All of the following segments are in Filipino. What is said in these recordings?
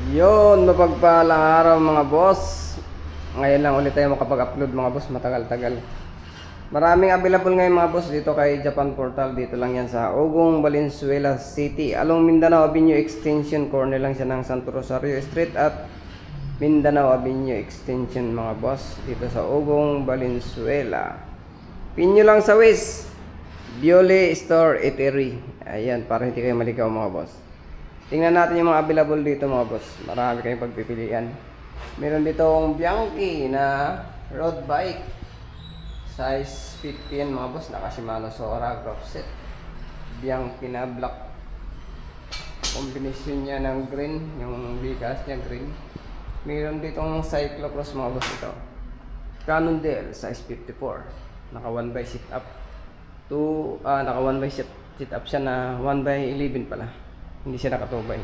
Yun, mapagpalang araw mga boss. Ngayon lang ulit tayo makapag-upload mga boss, matagal-tagal. Maraming available ngayon mga boss dito kay Japan Portal. Dito lang yan sa Ugong, Valenzuela City, along Mindanao Avenue Extension. Corner lang siya ng Santo Rosario Street at Mindanao Avenue Extension mga boss. Dito sa Ugong, Valenzuela. Pin nyo lang sa West Biole Store Eatery. Ayan, para hindi kayo maligaw mga boss. Tingnan natin yung mga available dito mga boss. Marami kayong pagpipilian. Meron ditong Bianchi na road bike. Size 50 yan mga boss. Naka Shimano Sora Graph Set. Bianchi na black. Combination niya ng green. Yung bigas niya green. Meron ditong cyclocross mga boss ito. Cannondale size 54. Naka 1x sit up. Naka 1x sit up siya na 1x11 pala. Hindi siya nakatubay.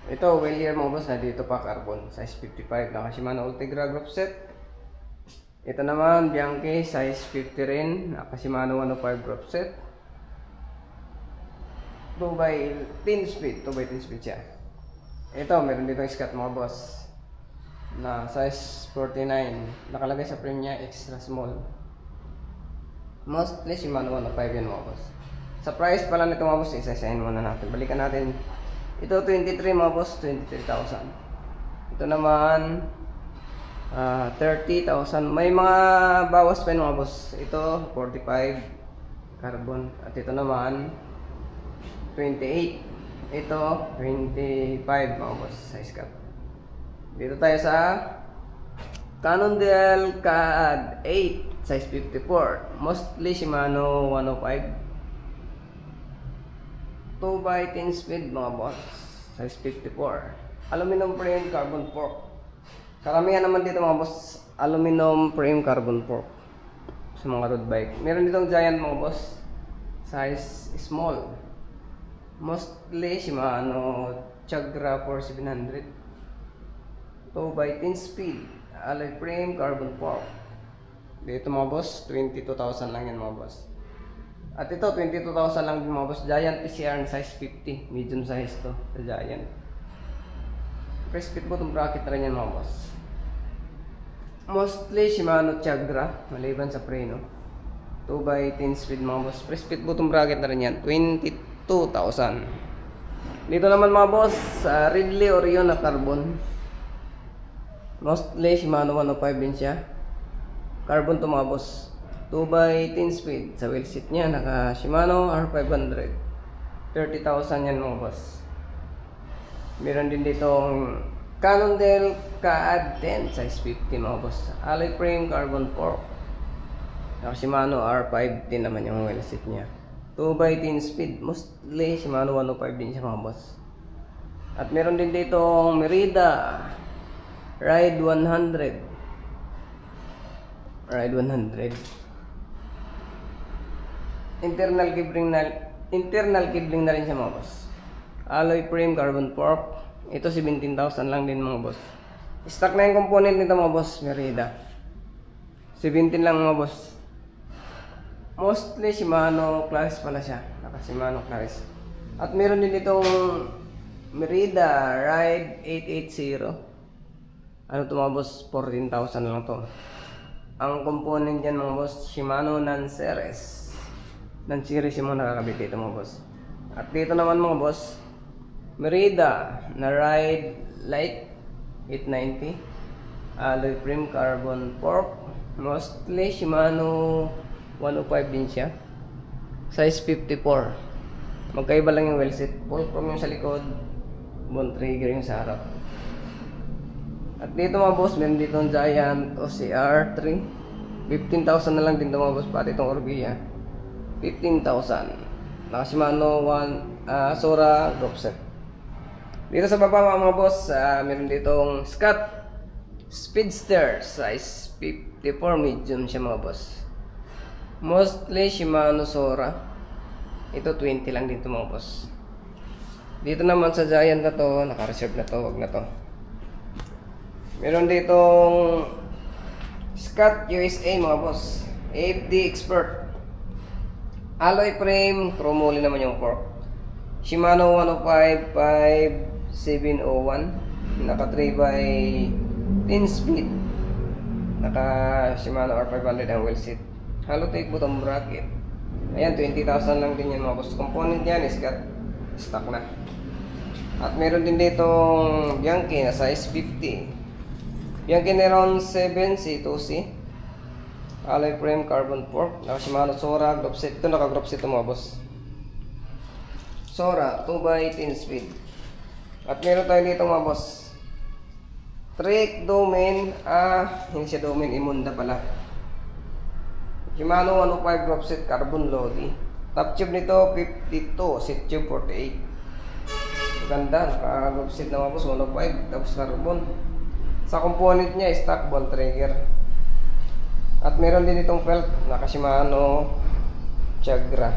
Ito, well year mga boss, na dito pa carbon, size 55, naka Shimano Ultegra Group Set. Ito naman, Bianchi, size 50 rin, naka Shimano 105 Group Set. 2x10 speed, 2x10 speed siya. Ito, meron dito Scott mga boss, na size 49, nakalagay sa frame niya, extra small. Mostly Shimano 105 yan mga boss. Sa price pala nito mga boss, isa-isahin muna natin. Balikan natin. Ito 23 mga boss, 23,000. Ito naman 30,000. May mga bawas pa mga boss. Ito 45 carbon. At ito naman 28. Ito 25 mga boss, size cut. Dito tayo sa Cannondale CAD 8, size 54. Mostly Shimano 105. 2x10 speed mga boss, size 54. Aluminum frame carbon fork. Karamihan naman dito mga boss, aluminum frame carbon fork sa mga road bike. Meron ditong giant mga boss, size small. Mostly Shimano Chagra 4700. 2x10 speed, alloy frame carbon fork. Dito mga boss, 22,000 lang yan mga boss. At ito, 22,000 lang din mga boss. Giant PCR size 50. Medium size to sa Giant. Press fit bottom bracket na rin yan mga boss. Mostly Shimano Chagra, maliban sa preno. 2x10 speed mga boss. Press fit bottom bracket na rin yan. 22,000. Dito naman mga boss, Ridley Orion na carbon. Mostly Shimano 105 din siya. Carbon to mga boss. 2x10 speed. Sa wheel seat niya, naka Shimano R500. 30,000 yan mga boss. Meron din ditong Cannondale CAD 10, size 50 mga boss. Alloy frame carbon fork. Naka Shimano R510 naman yung wheel seat niya. 2x10 speed. Mostly Shimano 105 din siya mga boss. At meron din ditong Merida Ride 100. Ride 100. Internal cabling na rin siya mga boss. Alloy frame carbon fork. Ito 17,000 lang din mga boss. Stock na yung component nito mga boss, Merida. 17 lang mga boss. Mostly Shimano Claris pala siya. Naka Shimano Claris. At meron din itong Merida Ride 880. Ano to mga boss? 14,000 lang to. Ang component dyan mga boss, Shimano Nanceres. Nanceres yung mga nakakabit dito mga boss. At dito naman mga boss, Merida na Ride Light 890. Alloy frame carbon fork. Mostly Shimano 105 din siya. Size 54. Magkaiba lang yung wheel set. Full chrome yung sa likod, bone trigger yung sa harap. At dito mga boss, meron dito ang Giant OCR 3. 15,000 na lang din ito mga boss. Pati itong Orbea 15,000. Naka Shimano Sora Group Set. Dito sa baba mga boss, meron ditong Scott Speedster size 54, medium siya mga boss. Mostly Shimano Sora. Ito 20 lang dito mga boss. Dito naman sa Giant na to, naka-reserve na to, wag na to. Meron ditong Scott USA mga boss, AFD Expert. Alloy frame, chromoly naman yung fork. Shimano 105 5701. Naka 3 by 10 speed. Naka Shimano R500 ang wheel set. Hollow type bottom bracket. Ayan, 20,000 lang din yan mga boss. Component yan is got stock na. At meron din ditong Bianchi na size 50. Bianchi Neron 7C 2C. Alloy frame carbon fork. Naka Shimano Sora group set. Ito naka group set ito mga boss. Sora 2 by 10 speed. At meron tayo dito mga boss. Trek Domain. Hindi siya Domain, Imunda pala. Shimano 105 group set carbon Lodi. Top tube nito 52, set tube 48. Ganda, naka-group set na mga boss, 105, tapos carbon. Sa component niya, stock ball trigger. At meron din itong felt, naka Shimano Chagra.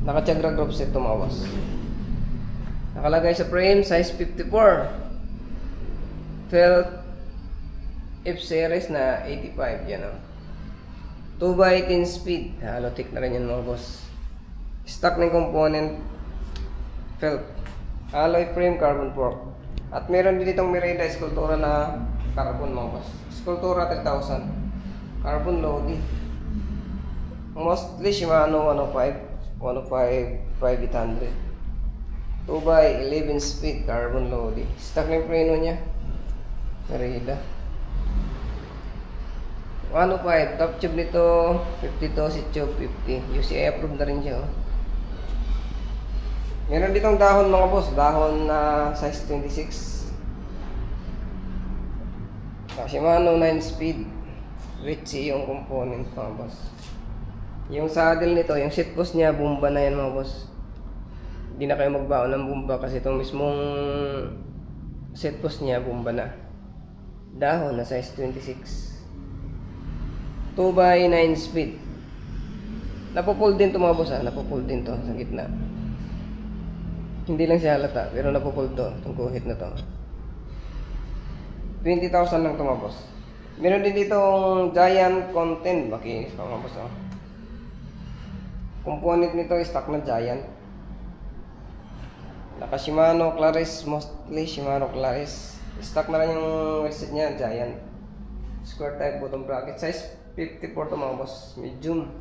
Naka Chagra group set ito mga boss. Nakalagay sa frame, size 54. Felt F-series na 85, yan o. 2 by 10 speed. Halotic na rin yan mga boss. Stock ng component felt. Alloy frame carbon fork. At meron din itong Merida Sculptura na carbon mga boss. Sculptura 3000. Carbon Lodi. Mostly Shimano 105 5800. 2 by 11 speed carbon Lodi. Stock ng preno niya. Merida 105, top tube nito 52, seat tube 50. UCI approved na rin siya oh. Meron ditong dahon mga boss, dahon na size 26. Shimano 9 speed Ritchie yung component mga boss. Yung saddle nito, yung seat post niya, bomba na yan mga boss. Hindi na kayo magbaon ng bomba kasi itong mismong seat post niya, bomba na. Dahon na size 26. 2 by 9 speed. Napopull din to mga boss ha. Napopull din to sa gitna. Hindi lang siya halata pero napopull to. Itong guhit na to. 20,000 lang to mga boss. Meron din ditong Giant content. Makinis pa mga boss oh. Component nito stock na Giant. Naka Shimano Claris. Mostly Shimano Claris. Stock na rin yung wheelset niya Giant. Square type bottom bracket. Size 54 to mga boss, medium.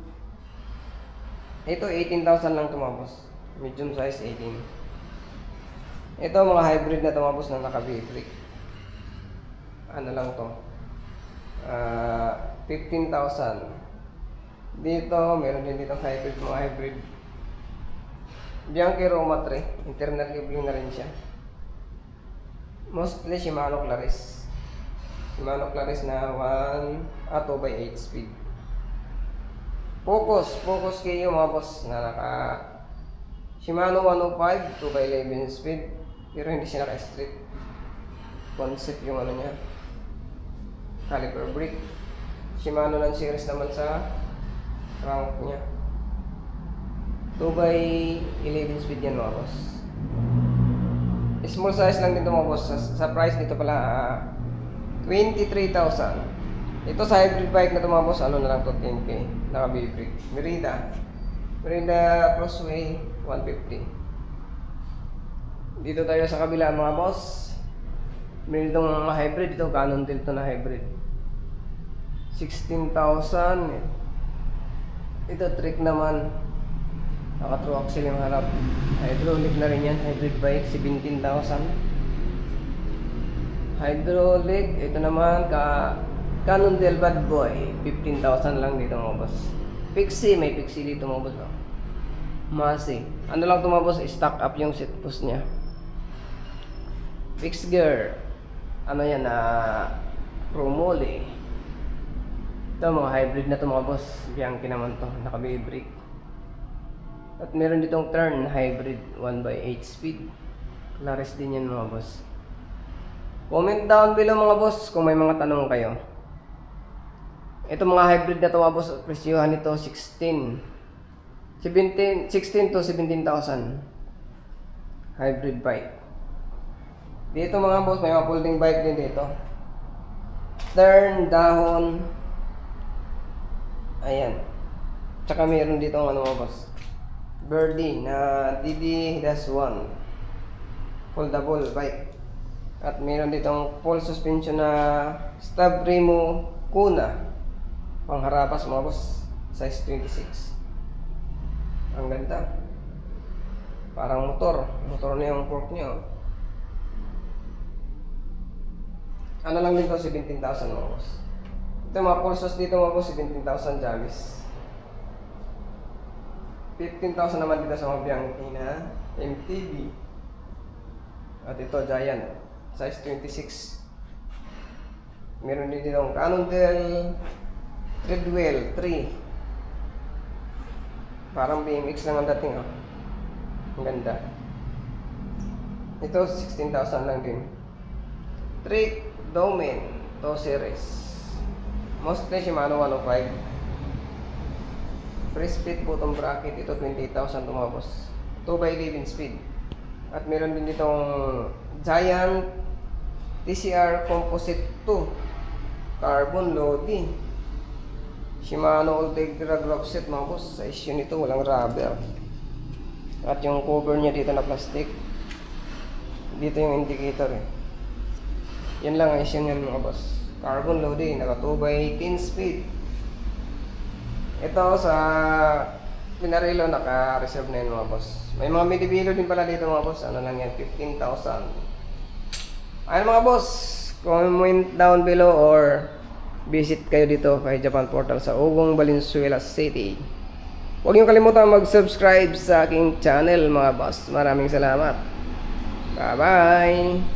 Ito 18,000 lang to mga boss. Medium size 18. Ito mga hybrid na to mga boss na naka-V-brake. Ano lang to? 15,000. Dito, meron din dito hybrid, mga hybrid. Bianchi Roma 3, internal cabling na rin siya. Mostly Shimano Claris. Shimano Claris na 2 by 8 speed. Focus kayo mga boss na naka Shimano 105 2 by 11 speed. Pero hindi siya naka-straight. Concept yung ano niya. Caliper brake. Shimano ng series naman sa crank niya. 2 by 11 speed yan mga boss. Small size lang dito mga boss. Sa price dito pala 23,000. Ito sa hybrid bike na ito mga boss, ano na lang to, 10K. Naka-V-brake. Merida Crossway 150. Dito tayo sa kabila mga boss. Meron itong mga hybrid. Ito, Canon Delta na hybrid. 16,000. Ito, trick naman. Naka-true axle yung harap. Hydraulic na rin yan. Hybrid bike, 17,000. Hydraulic, ito naman Canon Del Bad Boy, 15,000 lang dito mga boss. Pixie, may Pixie dito mga boss oh. Masi, ano lang ito mga boss, stock up yung set post nya. Fix gear, ano yan Promole. Ito mga hybrid na ito mga boss. Bianchi naman to, naka-V-brake. At meron ditong turn hybrid 1 by 8 speed. Claris din yan mga boss. Comment down below mga boss kung may mga tanong kayo. Ito mga hybrid na ito mga boss, presyohan nito 16 to 17,000. Hybrid bike. Dito mga boss, may mga folding bike din dito. Turn, dahon. Ayan. Tsaka mayroon dito ano mga boss, Birdie na DD-1 foldable bike. At meron ditong full suspension na Stab Remo Kuna. Pangharapas mga boss. Size 26. Ang ganda. Parang motor. Motor na yung fork niya. Ano lang dito, 17,000 mga boss. Ito mga pulsos dito mga boss, 17,000 Javis. 15,000 naman dito sa mga Bianchi na MTB. At ito, Giant. Size 26. Meron din dito ang Cannondale Treadwell 3. Parang BMX lang ang dating. Oh. Ang ganda. Ito, 16,000 lang din. Trick Domain 2 series. Mostly Shimano 105. Free speed bottom bracket, ito 20,000 tumabos. 2x11 speed. At meron din ditong Giant TCR Composite 2 carbon loading. Shimano Ultegra glove set mga boss. Size yun ito, walang rubber. At yung cover niya dito na plastic. Dito yung indicator eh. Yan lang ang issue niyan mga boss. Carbon loading, naka 2x10 speed. Ito sa Pinarello, naka-reserve na yun mga boss. May mga midibilo din pala dito mga boss. Ano lang yan, 15,000. Ayun mga boss, comment down below or visit kayo dito kay Japan Portal sa Ugong, Valenzuela City. Huwag niyo kalimutan mag-subscribe sa aking channel mga boss. Maraming salamat. Bye bye.